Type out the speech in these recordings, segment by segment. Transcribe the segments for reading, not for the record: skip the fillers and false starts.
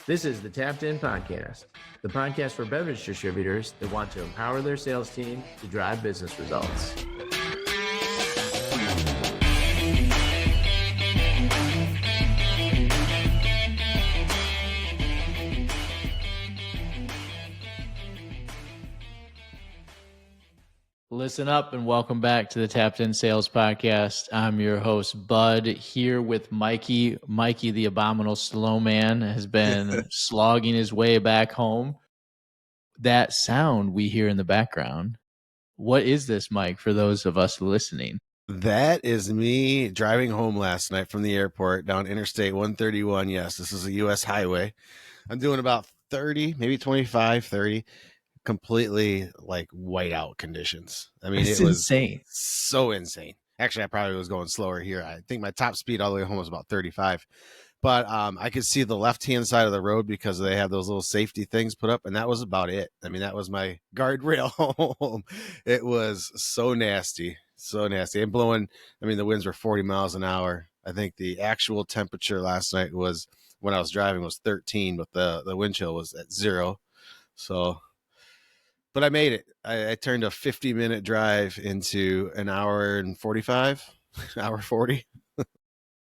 This is the Tapped In Podcast, the podcast for beverage distributors that want to empower their sales team to drive business results. Listen up and welcome back to the Tapped In Sales Podcast. I'm your host, Bud, here with Mikey. Mikey, the abominable slow man, has been slogging his way back home. That sound we hear in the background, what is this, Mike, for those of us listening? That is me driving home last night from the airport down Interstate 131. Yes, this is a U.S. highway. I'm doing about 30, maybe 25, 30. Completely like whiteout conditions. I mean, It's it was insane. so insane. Actually, I probably was going slower here. I think my top speed all the way home was about 35. But I could see the left-hand side of the road because they have those little safety things put up, and that was about it. I mean, that was my guardrail home. It was so nasty, so nasty. And blowing, I mean, the winds were 40 miles an hour. I think the actual temperature last night was, when I was driving, was 13, but the wind chill was at 0. So... But I made it. I turned a 50-minute drive into an hour and 45, hour 40.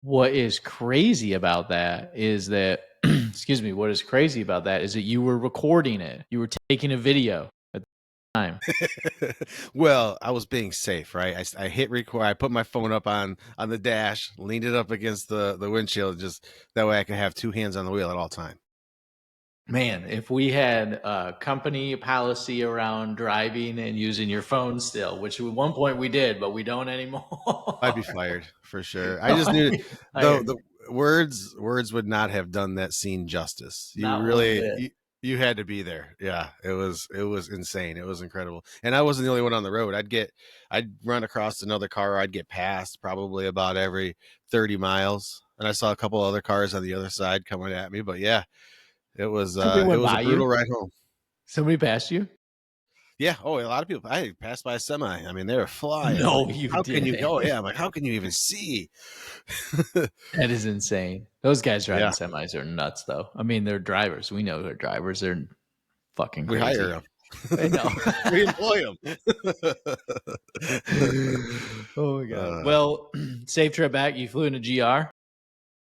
What is crazy about that is that, excuse me, what is crazy about that is that you were recording it. You were taking a video at the time. Well, I was being safe, right? I hit record. I put my phone up on the dash, leaned it up against the windshield, just that way I could have two hands on the wheel at all time. Man, if we had a company policy around driving and using your phone still, which at one point we did, but we don't anymore. I'd be fired for sure. I just knew the words would not have done that scene justice. You had to be there. Yeah, it was insane. It was incredible. And I wasn't the only one on the road. I'd run across another car, or I'd get passed probably about every 30 miles. And I saw a couple other cars on the other side coming at me, but yeah. It was a brutal ride home. Somebody passed you? Yeah. Oh, a lot of people. I passed by a semi. I mean, they were flying. No, like, you how didn't. Can you go? Yeah, I'm like, how can you even see? That is insane. Those guys driving semis are nuts, though. I mean, they're drivers. We know they're drivers. They're fucking crazy. We hire them. I know. We employ them. Oh my god. Well, safe trip back. You flew into GR?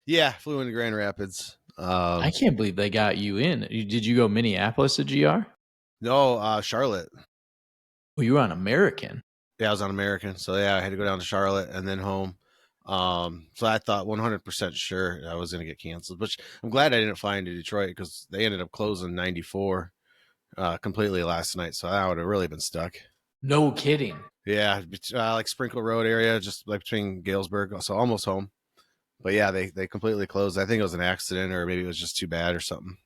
Yeah, flew into Grand Rapids. I can't believe they got you in. Did you go Minneapolis to GR? No, Charlotte. Well, you were on American. Yeah, I was on American. So yeah, I had to go down to Charlotte and then home. So I thought 100% sure I was going to get canceled, which I'm glad I didn't fly into Detroit because they ended up closing 94 completely last night. So I would have really been stuck. No kidding. Yeah, like Sprinkle Road area, just like between Galesburg, so almost home. But yeah, they completely closed. I think it was an accident, or maybe it was just too bad or something.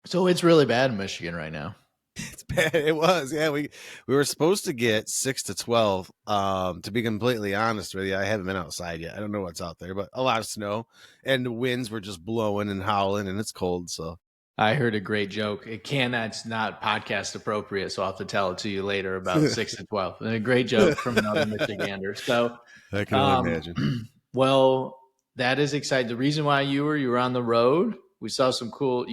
So it's really bad in Michigan right now. It's bad. It was. Yeah, we were supposed to get 6 to 12. To be completely honest with you, I haven't been outside yet. I don't know what's out there, but a lot of snow, and the winds were just blowing and howling, and it's cold. So I heard a great joke. It's not podcast appropriate, so I'll have to tell it to you later about 6 to 12. And a great joke from another Michigander. So I can only imagine. Well, that is exciting. The reason why you were on the road, you saw some cool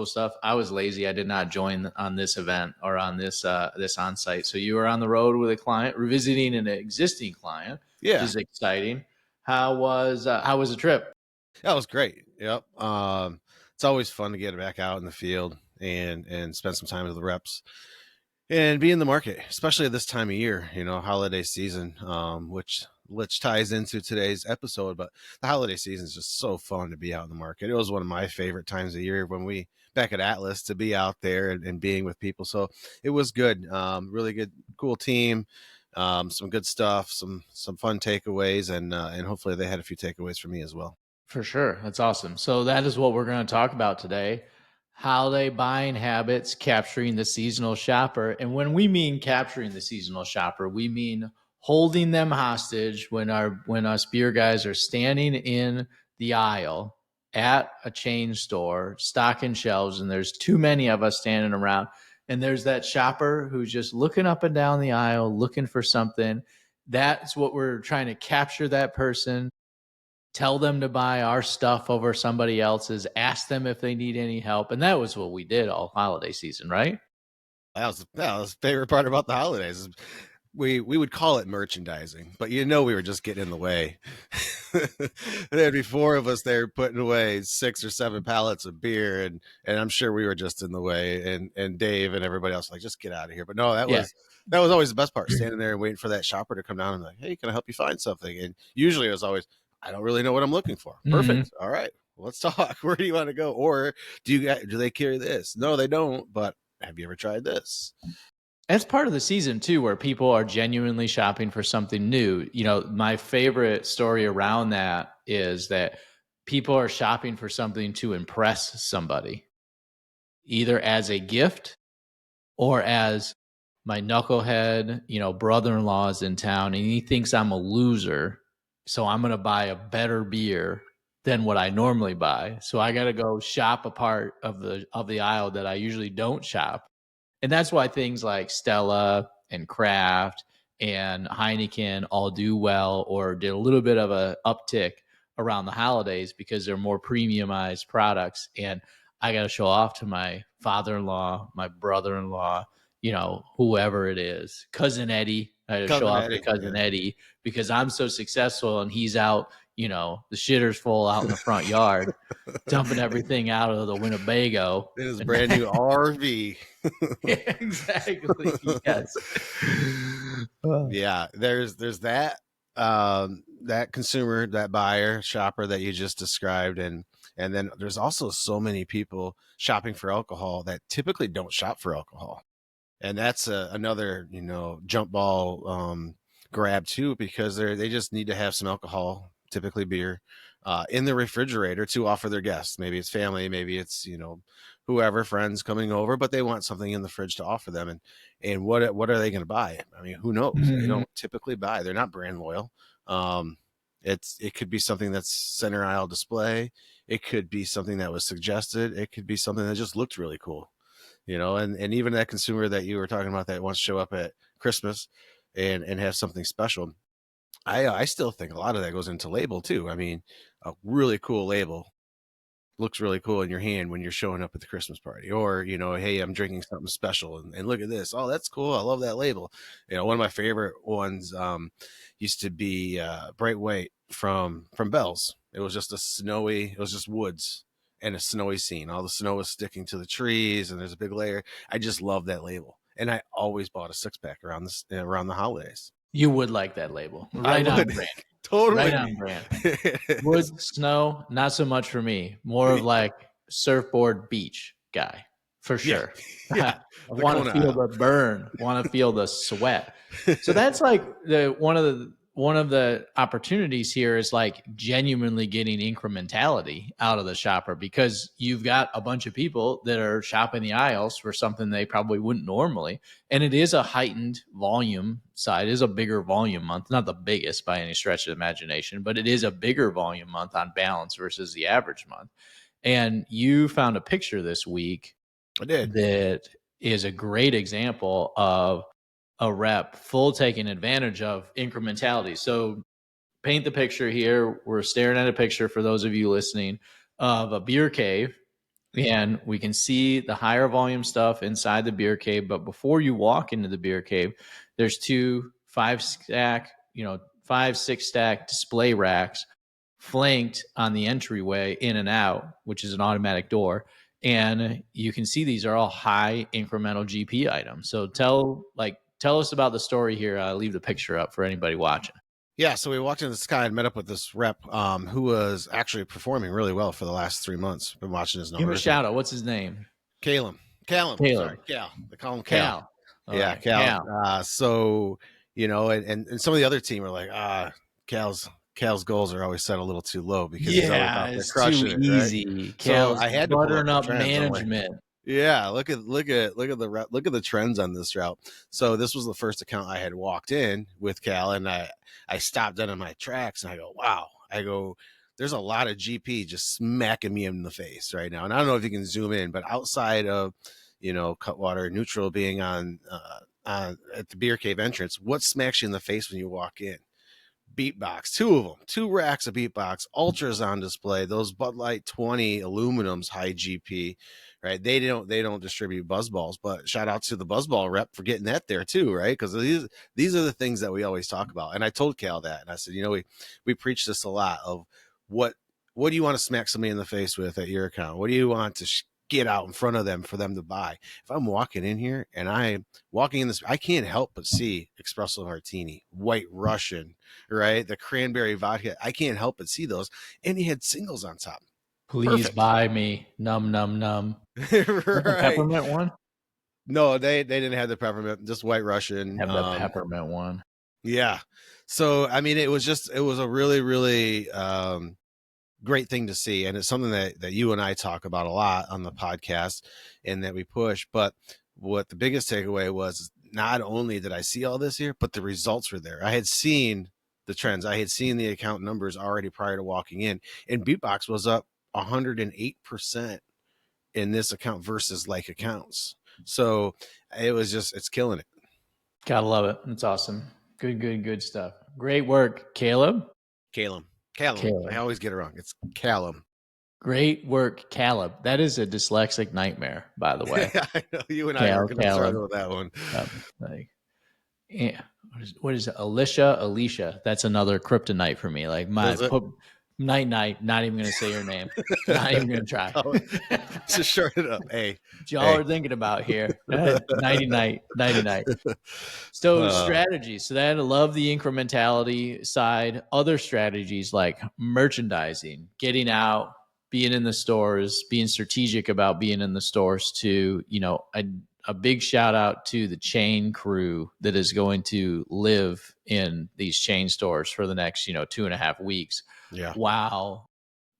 stuff. I was lazy. I did not join on this event or on this on-site. So you were on the road with a client, revisiting an existing client, which is exciting. How was the trip? That was great. Yep. It's always fun to get back out in the field and spend some time with the reps and be in the market, especially at this time of year, holiday season, which ties into today's episode. But the holiday season is just so fun to be out in the market. It was one of my favorite times of year when we back at Atlas to be out there and being with people. So it was good. Really good, cool team. Some good stuff, some fun takeaways, and hopefully they had a few takeaways for me as well. For sure. That's awesome. So that is what we're going to talk about today. Holiday buying habits, capturing the seasonal shopper. And when we mean capturing the seasonal shopper, we mean holding them hostage when us beer guys are standing in the aisle at a chain store, stocking shelves, and there's too many of us standing around. And there's that shopper who's just looking up and down the aisle, looking for something. That's what we're trying to capture, that person. tell them to buy our stuff over somebody else's, ask them if they need any help. And that was what we did all holiday season, right? That was the favorite part about the holidays. We would call it merchandising, but we were just getting in the way. There'd be four of us there putting away 6 or 7 pallets of beer, and I'm sure we were just in the way. And Dave and everybody else like, just get out of here. But no, that Yeah. was always the best part, standing there and waiting for that shopper to come down and like, hey, can I help you find something? And usually it was always, I don't really know what I'm looking for. Perfect. All right, let's talk. Where do you want to go? Or do they carry this? No, they don't. But have you ever tried this? It's part of the season too, where people are genuinely shopping for something new. My favorite story around that is that people are shopping for something to impress somebody, either as a gift or as my knucklehead, brother-in-law is in town and he thinks I'm a loser. So I'm going to buy a better beer than what I normally buy. So I got to go shop a part of the aisle that I usually don't shop. And that's why things like Stella and Kraft and Heineken all do well, or did a little bit of a uptick around the holidays, because they're more premiumized products. And I got to show off to my father-in-law, my brother-in-law, whoever it is, cousin Eddie. I got to show off to cousin Eddie because I'm so successful and he's out, the shitter's full out in the front yard, dumping everything out of the Winnebago. It is brand new RV. Exactly. Yes. Yeah, there's that that consumer, that buyer, shopper that you just described, and then there's also so many people shopping for alcohol that typically don't shop for alcohol, and that's another jump ball grab too, because they just need to have some alcohol, typically beer, in the refrigerator to offer their guests. Maybe it's family, maybe it's whoever, friends coming over, but they want something in the fridge to offer them. And what are they going to buy? I mean, who knows? They don't typically buy. They're not brand loyal. It could be something that's center aisle display. It could be something that was suggested. It could be something that just looked really cool, and even that consumer that you were talking about that wants to show up at Christmas and have something special. I still think a lot of that goes into label too. I mean, a really cool label looks really cool in your hand when you're showing up at the Christmas party, or hey, I'm drinking something special, and look at this. Oh, that's cool. I love that label. One of my favorite ones used to be Bright White from Bell's. It was just woods and a snowy scene. All the snow was sticking to the trees, and there's a big layer. I just love that label, and I always bought a 6-pack around the holidays. You would like that label. Right on brand. Totally. Right on brand. Wood, snow, not so much for me. More of like surfboard beach guy, for sure. Yeah. I want to feel the burn, want to feel the sweat. So that's like one of the opportunities here is like genuinely getting incrementality out of the shopper, because you've got a bunch of people that are shopping the aisles for something they probably wouldn't normally. And it is a heightened volume side. It is a bigger volume month, not the biggest by any stretch of the imagination, but it is a bigger volume month on balance versus the average month. And you found a picture this week. I did. That is a great example of a rep full taking advantage of incrementality. So paint the picture here. We're staring at a picture, for those of you listening, of a beer cave, and we can see the higher volume stuff inside the beer cave. But before you walk into the beer cave, there's 2 5-6 stack display racks flanked on the entryway in and out, which is an automatic door. And you can see these are all high incremental GP items. So tell us about the story here. I'll leave the picture up for anybody watching. Yeah, so we walked into the Sky and met up with this rep who was actually performing really well for the last 3 months. Been watching his numbers. Give him a shout out. What's his name? Callum. Sorry, Cal. They call him Cal. Yeah, right. Cal. So, and some of the other team are like, Cal's goals are always set a little too low because he's always out there crushing too easy. Right? Cal's so I had to buttering up management. Yeah, look at the trends on this route. So this was the first account I had walked in with Cal, and I stopped dead in my tracks, and I go, wow. There's a lot of GP just smacking me in the face right now. And I don't know if you can zoom in, but outside of Cutwater Neutral being on at the beer cave entrance, what smacks you in the face when you walk in? Beatbox, 2 of them, 2 racks of Beatbox, Ultras on display, those Bud Light 20 aluminums, high GP, right? They don't distribute Buzzballs, but shout out to the Buzzball rep for getting that there too, right? Because these are the things that we always talk about. And I told Cal that, and I said, we preach this a lot of what do you want to smack somebody in the face with at your account? What do you want to get out in front of them for them to buy? If I'm walking in here and I'm walking in this, I can't help but see espresso martini, white Russian, right? The cranberry vodka. I can't help but see those. And he had singles on top. Please Perfect. buy me. Num, num, num. Right. Peppermint one? No, they didn't have the peppermint, just white Russian. Have the peppermint one. Yeah. So, I mean, it was a really, really great thing to see. And it's something that you and I talk about a lot on the podcast and that we push. But what the biggest takeaway was, not only did I see all this here, but the results were there. I had seen the trends. I had seen the account numbers already prior to walking in, and Beatbox was up 108% in this account versus like accounts. So it's killing it. Gotta love it. It's awesome. Good stuff. Great work, Caleb. Callum. I always get it wrong. It's Callum. Great work, Caleb. That is a dyslexic nightmare, by the way. I know you and I are going to struggle with that one. What is it? Alicia. That's another kryptonite for me. Like night. Not even going to say your name. Not even going to try. Just short it up. Hey, y'all are thinking about here. Nighty night. So strategies. So that I love the incrementality side. Other strategies like merchandising, getting out, being in the stores, being strategic about being in the stores. To a big shout out to the chain crew that is going to live in these chain stores for the next 2.5 weeks. Yeah. Wow.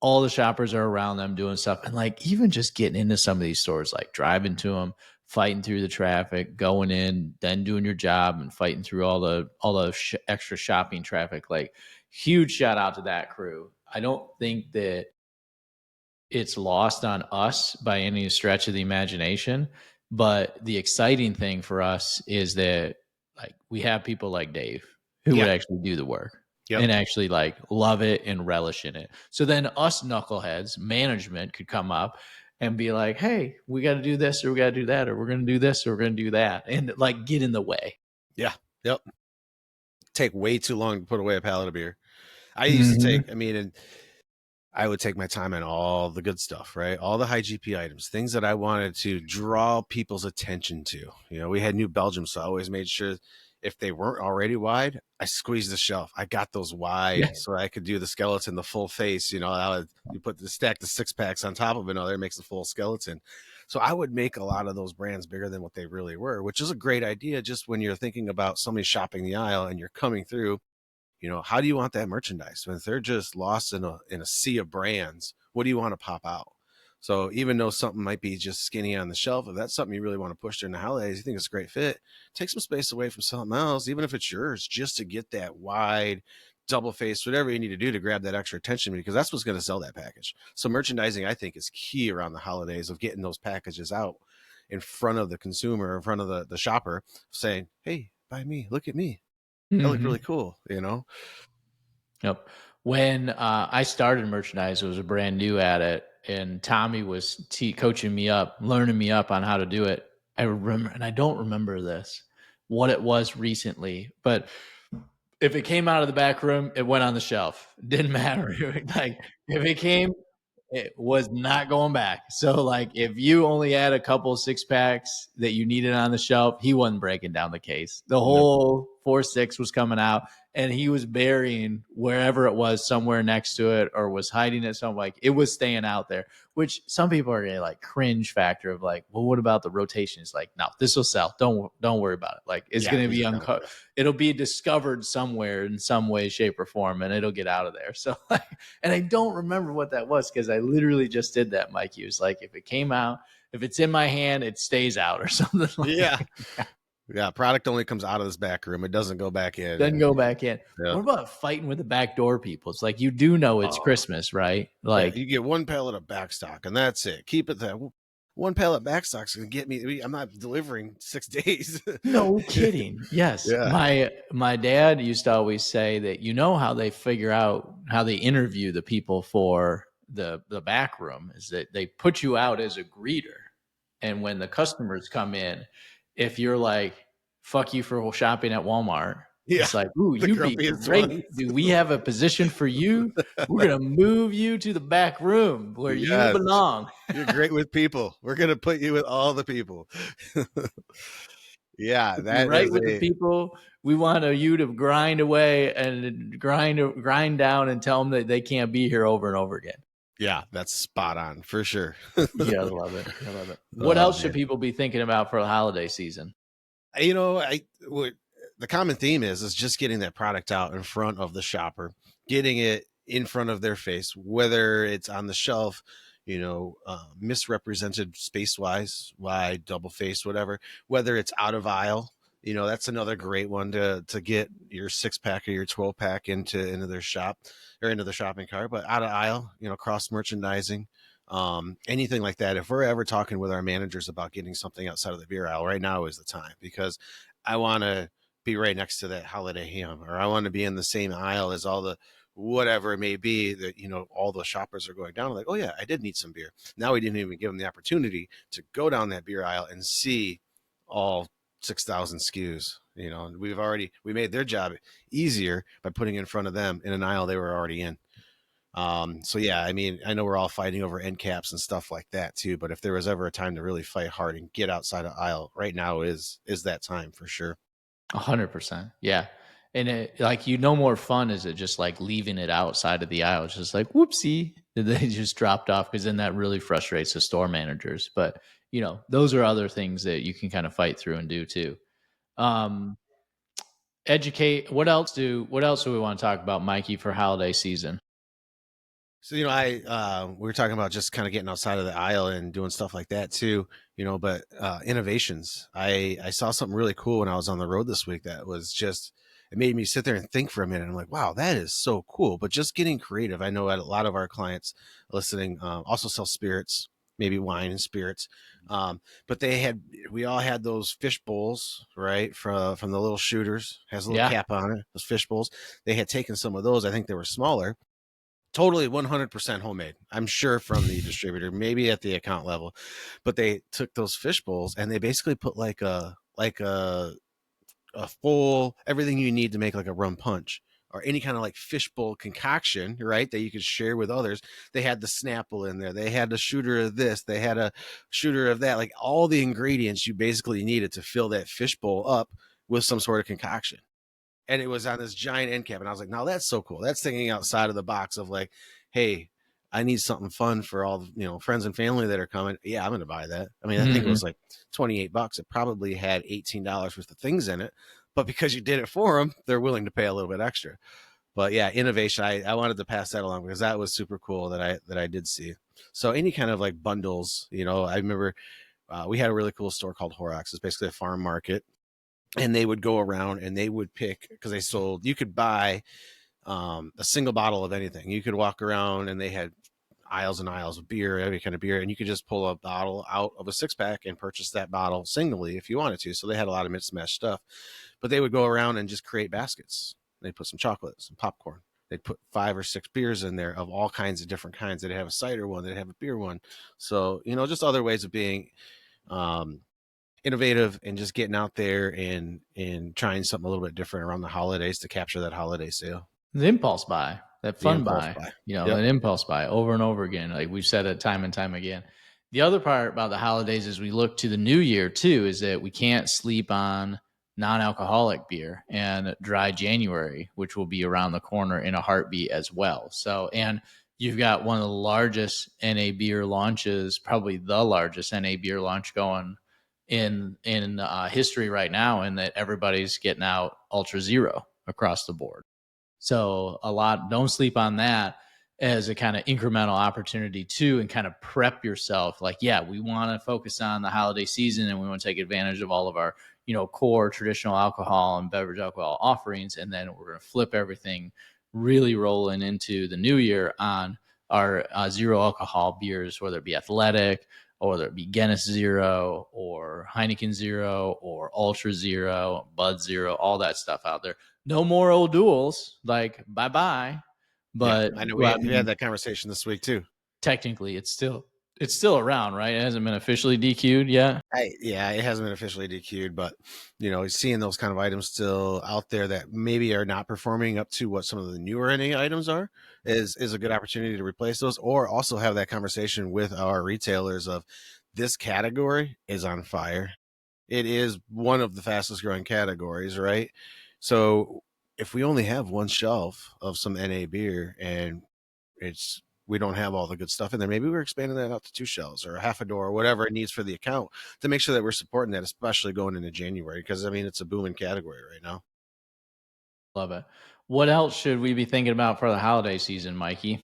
All the shoppers are around them doing stuff. And like, even just getting into some of these stores, like driving to them, fighting through the traffic, going in, then doing your job and fighting through all the extra shopping traffic. Like, huge shout out to that crew. I don't think that it's lost on us by any stretch of the imagination, but the exciting thing for us is that like we have people like Dave who would actually do the work. Yep. And actually like love it and relish in it. So then us knuckleheads, management could come up and be like, hey, we got to do this or we got to do that, or we're going to do this or we're going to do that, and like get in the way. Yeah. Yep. Take way too long to put away a pallet of beer. I used to and I would take my time on all the good stuff, right? All the high GP items, things that I wanted to draw people's attention to. We had New Belgium, so I always made sure if they weren't already wide, I squeezed the shelf. I got those wide so I could do the skeleton, the full face. You put the stack the 6-packs on top of it. There makes a full skeleton. So I would make a lot of those brands bigger than what they really were, which is a great idea. Just when you're thinking about somebody shopping the aisle and you're coming through, how do you want that merchandise? When they're just lost in a sea of brands, what do you want to pop out? So even though something might be just skinny on the shelf, if that's something you really want to push during the holidays, you think it's a great fit, take some space away from something else, even if it's yours, just to get that wide, double face, whatever you need to do to grab that extra attention, because that's what's going to sell that package. So merchandising, I think, is key around the holidays of getting those packages out in front of the consumer, in front of the shopper, saying, hey, buy me, look at me. That looked really cool, Yep. When I started merchandise, I was brand new at it, and Tommy was coaching me up, learning me up on how to do it. I remember, and I don't remember what it was recently, but if it came out of the back room, it went on the shelf. Didn't matter. Like if it came, it was not going back. So like if you only had a couple 6-packs that you needed on the shelf, he wasn't breaking down the case. The whole 4-6 was coming out, and he was burying wherever it was, somewhere next to it, or was hiding it somewhere. Like it was staying out there, which some people are gonna like cringe factor of like, well, what about the rotations? Like, no, this will sell. Don't worry about it. Like it's gonna be it'll be discovered somewhere in some way, shape, or form, and it'll get out of there. So like, and I don't remember what that was because I literally just did that. Mikey was like, if it came out, if it's in my hand, it stays out or something like that. Yeah, product only comes out of this back room. It doesn't go back in. Doesn't go back in. Yeah. What about fighting with the back door people? It's like, it's Christmas, right? Like you get one pallet of back stock and that's it. Keep it there. one pallet backstock's gonna get me. I'm not delivering 6 days. No kidding. Yes. Yeah. My dad used to always say that how they figure out how they interview the people for the back room is that they put you out as a greeter. And when the customers come in, if you're like, fuck you for shopping at Walmart, Yeah. it's like, ooh, The you'd be grumpiest great. ones. Do we have a position for you? We're gonna move you to the back room where you Yes. belong. You're great with people. We're gonna put you with all the people. Yeah, You're that right is with the a people. We want you to grind away and grind down and tell them that they can't be here over and over again. yeah, that's spot on for sure. Yeah, I love it. I love it. What Oh else should man. people be thinking about for the holiday season? You know, the common theme is just getting that product out in front of the shopper, getting it in front of their face, whether it's on the shelf, misrepresented space wide, double face, whatever, whether it's out of aisle. That's another great one to get your 6-pack or your 12-pack into their shop or into the shopping cart. But out of aisle, cross merchandising, anything like that. If we're ever talking with our managers about getting something outside of the beer aisle, right now is the time, because I want to be right next to that holiday ham, or I want to be in the same aisle as all the whatever it may be that all the shoppers are going down. Like, oh yeah, I did need some beer. Now we didn't even give them the opportunity to go down that beer aisle and see all 6,000 SKUs. We made their job easier by putting in front of them in an aisle they were already in. So yeah, I mean, I know we're all fighting over end caps and stuff like that too, but if there was ever a time to really fight hard and get outside of aisle, right now is that time for sure. 100%. Yeah. And like, no more fun is it just like leaving it outside of the aisle. It's just like, whoopsie, they just dropped off, because then that really frustrates the store managers. But, those are other things that you can kind of fight through and do too. Um, Educate. What else do we want to talk about, Mikey, for holiday season? So, we were talking about just kind of getting outside of the aisle and doing stuff like that too, but innovations. I saw something really cool when I was on the road this week that was just, it made me sit there and think for a minute. I'm like, wow, that is so cool. But just getting creative. I know a lot of our clients listening also sell spirits, maybe wine and spirits. But we all had those fish bowls, right? From the little shooters, has a little Yeah. cap on it, those fish bowls. They had taken some of those. I think they were smaller, totally 100% homemade, I'm sure, from the distributor, maybe at the account level. But they took those fish bowls and they basically put like a full everything you need to make like a rum punch or any kind of like fishbowl concoction, right, that you could share with others. They had the Snapple in there, they had a shooter of this, they had a shooter of that, like all the ingredients you basically needed to fill that fishbowl up with some sort of concoction. And it was on this giant end cap. And I was like, now that's so cool. That's thinking outside of the box of like, hey, I need something fun for all the, friends and family that are coming. Yeah, I'm going to buy that. I mean, I think it Hmm. was like $28. It probably had $18 worth of things in it, but because you did it for them, they're willing to pay a little bit extra. But yeah, innovation. I wanted to pass that along because that was super cool that I did see. So any kind of like bundles, I remember we had a really cool store called Horrocks. It's basically a farm market, and they would go around and they would pick, because you could buy a single bottle of anything. You could walk around and they had aisles and aisles of beer, every kind of beer, and you could just pull a bottle out of a 6-pack and purchase that bottle singly if you wanted to. So they had a lot of mix match stuff, but they would go around and just create baskets. They'd put some chocolate, some popcorn. They'd put 5 or 6 beers in there of all kinds of different kinds. They'd have a cider one, they'd have a beer one. So, just other ways of being um, innovative and just getting out there and trying something a little bit different around the holidays to capture that holiday sale. The impulse buy, that The fun impulse buy, buy. an Yep. impulse buy over and over again. Like we've said it time and time again. The other part about the holidays as we look to the new year too is that we can't sleep on non-alcoholic beer and dry January, which will be around the corner in a heartbeat as well. So, and you've got one of the largest NA beer launches, probably the largest NA beer launch going in history right now, and that everybody's getting out Ultra Zero across the board. So don't sleep on that as a kind of incremental opportunity too, and kind of prep yourself. Like, yeah, we want to focus on the holiday season and we want to take advantage of all of our, core traditional alcohol and beverage alcohol offerings. And then we're going to flip everything really rolling into the new year on our zero alcohol beers, whether it be Athletic or whether it be Guinness Zero or Heineken Zero or Ultra Zero, Bud Zero, all that stuff out there. No more old duels, like bye bye. Yeah, But I know well, I we had mean, that conversation this week too. technically, it's still around, right? It hasn't been officially DQ'd yet. Yeah, it hasn't been officially DQ'd, but seeing those kind of items still out there that maybe are not performing up to what some of the newer NA items are is a good opportunity to replace those, or also have that conversation with our retailers of this category is on fire. It is one of the fastest growing categories, right? So if we only have one shelf of some NA beer and we don't have all the good stuff in there, maybe we're expanding that out to 2 shelves or a half a door or whatever it needs for the account to make sure that we're supporting that, especially going into January, because I mean it's a booming category right now. Love it. What else should we be thinking about for the holiday season, Mikey?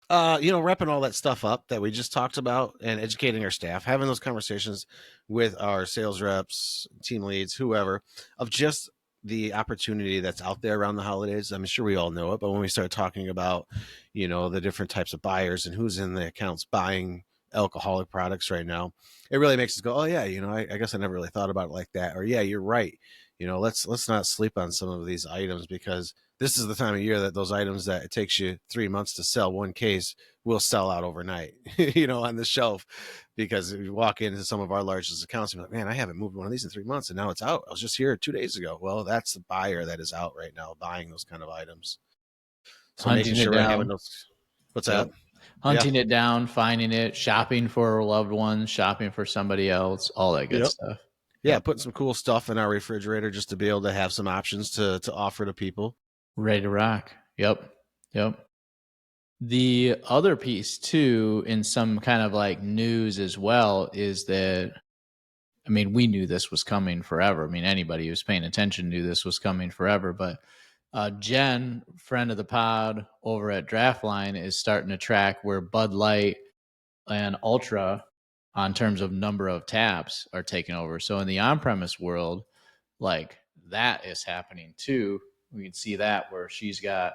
Wrapping all that stuff up that we just talked about and educating our staff, having those conversations with our sales reps, team leads, whoever, of just the opportunity that's out there around the holidays. I'm sure we all know it, but when we start talking about, the different types of buyers and who's in the accounts buying alcoholic products right now, it really makes us go, oh yeah, I guess I never really thought about it like that. Or yeah, you're right. Let's not sleep on some of these items, because this is the time of year that those items that it takes you 3 months to sell one case will sell out overnight, on the shelf. Because if you walk into some of our largest accounts and be like, man, I haven't moved one of these in 3 months and now it's out. I was just here 2 days ago. Well, that's the buyer that is out right now buying those kind of items. So making Hunting it sure we're having down. those. What's Yep. that? Yeah. Hunting it down, finding it, shopping for loved ones, shopping for somebody else, all that good Yep. stuff. Yeah. Yep. Putting some cool stuff in our refrigerator just to be able to have some options to offer to people. Ready to rock. Yep. Yep. The other piece too, in some kind of like news as well, is that I mean, we knew this was coming forever. I mean, anybody who's paying attention knew this was coming forever. But Jen, friend of the pod over at Draftline, is starting to track where Bud Light and Ultra, on terms of number of taps, are taking over. So in the on-premise world, like that is happening too. We can see that where she's got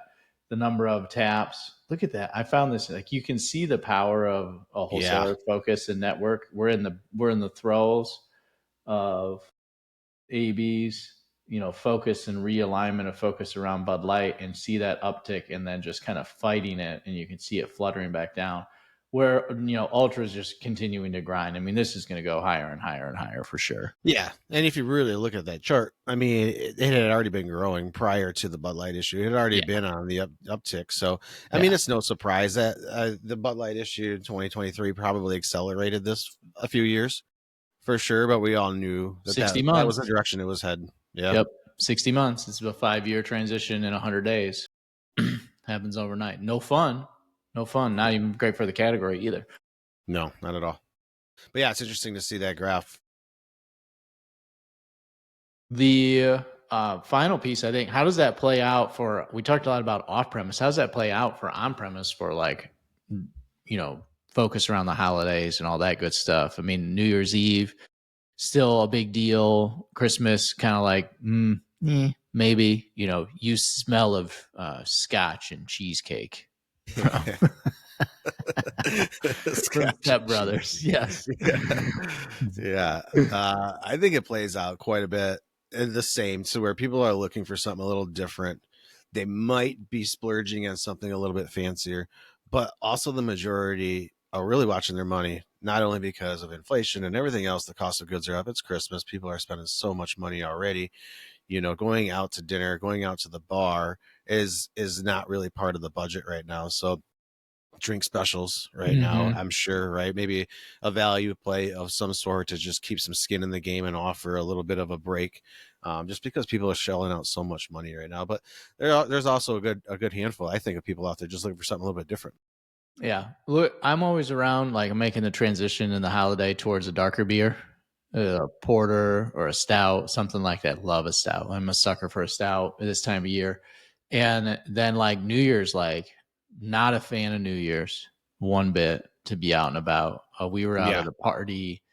the number of taps. Look at that. I found this, like you can see the power of a Yeah. wholesaler focus and network. We're in the throes of AB's, focus and realignment of focus around Bud Light, and see that uptick and then just kind of fighting it. And you can see it fluttering back down where, Ultra is just continuing to grind. I mean, this is going to go higher and higher and higher for sure. Yeah, and if you really look at that chart, I mean, it had already been growing prior to the Bud Light issue. It had already been on the uptick. So, I mean, it's no surprise that the Bud Light issue in 2023 probably accelerated this a few years for sure. But we all knew that 60 that was months. the direction it was heading. Yeah. Yep. 60 months. It's a 5-year transition in 100 days. Happens overnight. No fun. No fun. Not even great for the category either. No, not at all. But yeah, it's interesting to see that graph. The final piece, I think, how does that play out for? We talked a lot about off premise. How does that play out for on premise for like, focus around the holidays and all that good stuff? I mean, New Year's Eve, still a big deal. Christmas, kind of like, maybe, you smell of scotch and cheesecake. Step Brothers. Yes. Yeah. I think it plays out quite a bit the same, to where people are looking for something a little different. They might be splurging on something a little bit fancier, but also the majority are really watching their money, not only because of inflation and everything else. The cost of goods are up. It's Christmas. People are spending so much money already. Going out to dinner, going out to the bar is not really part of the budget right now. So drink specials right now, I'm sure, right? Maybe a value play of some sort to just keep some skin in the game and offer a little bit of a break, just because people are shelling out so much money right now. But there's also a good handful, I think, of people out there just looking for something a little bit different. Yeah. Look, I'm always around, like I'm making the transition in the holiday towards a darker beer, a porter or a stout, something like that. Love a stout. I'm a sucker for a stout at this time of year. And then like New Year's, like not a fan of New Year's one bit, to be out and about. We were out Yeah. at a party.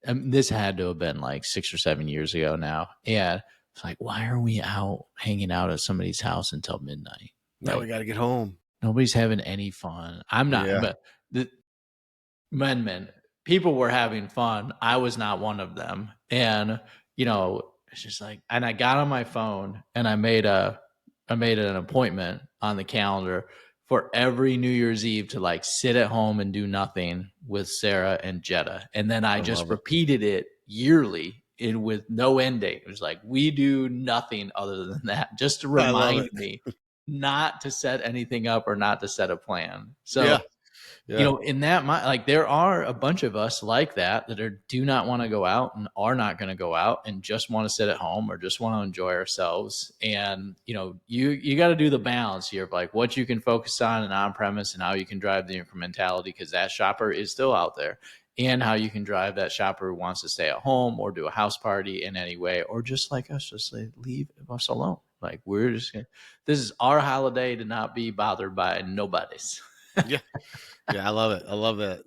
This had to have been like 6 or 7 years ago now. And it's like, why are we out hanging out at somebody's house until midnight? Now we got to get home. Nobody's having any fun. I'm not, Yeah. but the men, people were having fun. I was not one of them. And, it's just like, and I got on my phone and I made an appointment on the calendar for every New Year's Eve to like sit at home and do nothing with Sarah and Jetta. And then I I just love it. repeated it yearly and with no end date. It was like, we do nothing other than that, just to I love remind it. me not to set anything up or not to set a plan. Yeah. So, Yeah. in that mind, like there are a bunch of us like that do not want to go out and are not going to go out and just want to sit at home or just want to enjoy ourselves. And you got to do the balance here of like what you can focus on and on premise and how you can drive the incrementality, because that shopper is still out there, and how you can drive that shopper who wants to stay at home or do a house party in any way, or just like us, just like leave us alone. Like we're just gonna, this is our holiday to not be bothered by nobody's. Yeah. Yeah. I love it. I love that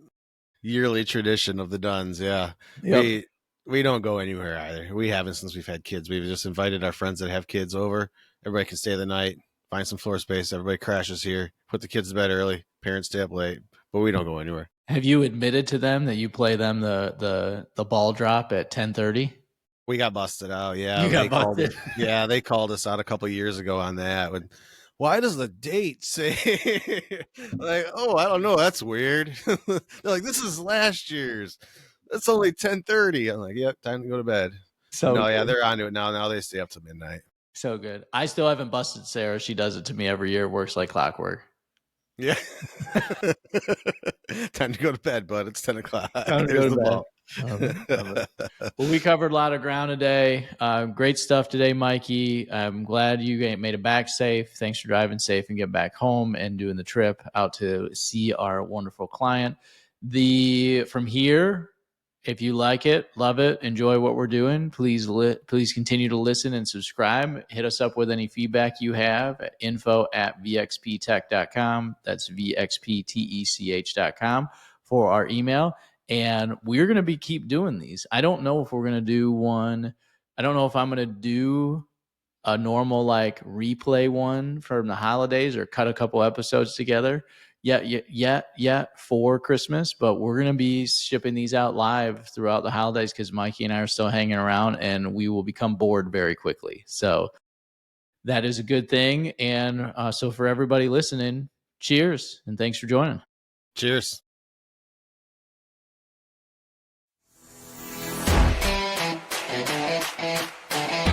yearly tradition of the Duns. Yeah. Yep. We don't go anywhere either. We haven't since we've had kids. We've just invited our friends that have kids over. Everybody can stay the night, find some floor space. Everybody crashes here, put the kids to bed early. Parents stay up late, but we don't go anywhere. Have you admitted to them that you play them the ball drop at 10:30? We got busted out. You Yeah, got busted. they called us out a couple of years ago on that. Why does the date say like? Oh, I don't know. That's weird. They're like, this is last year's. It's only 10:30. I'm like, yep, time to go to bed. But So no, yeah, good. they're onto it now. Now they stay up to midnight. So good. I still haven't busted Sarah. She does it to me every year. It works like clockwork. Yeah. Time to go to bed, bud. It's 10 o'clock. Time to There's go to the bed. ball. Love it. Love it. Well, we covered a lot of ground today. Great stuff today, Mikey. I'm glad you made it back safe. Thanks for driving safe and getting back home and doing the trip out to see our wonderful client. From here, if you like it, love it, enjoy what we're doing, please continue to listen and subscribe. Hit us up with any feedback you have at info@vxptech.com. That's vxptech.com for our email. And we're going to keep doing these. I don't know if we're going to do one. I don't know if I'm going to do a normal like replay one from the holidays or cut a couple episodes together yet for Christmas, but we're going to be shipping these out live throughout the holidays because Mikey and I are still hanging around and we will become bored very quickly. So that is a good thing. And so for everybody listening, cheers and thanks for joining. Cheers.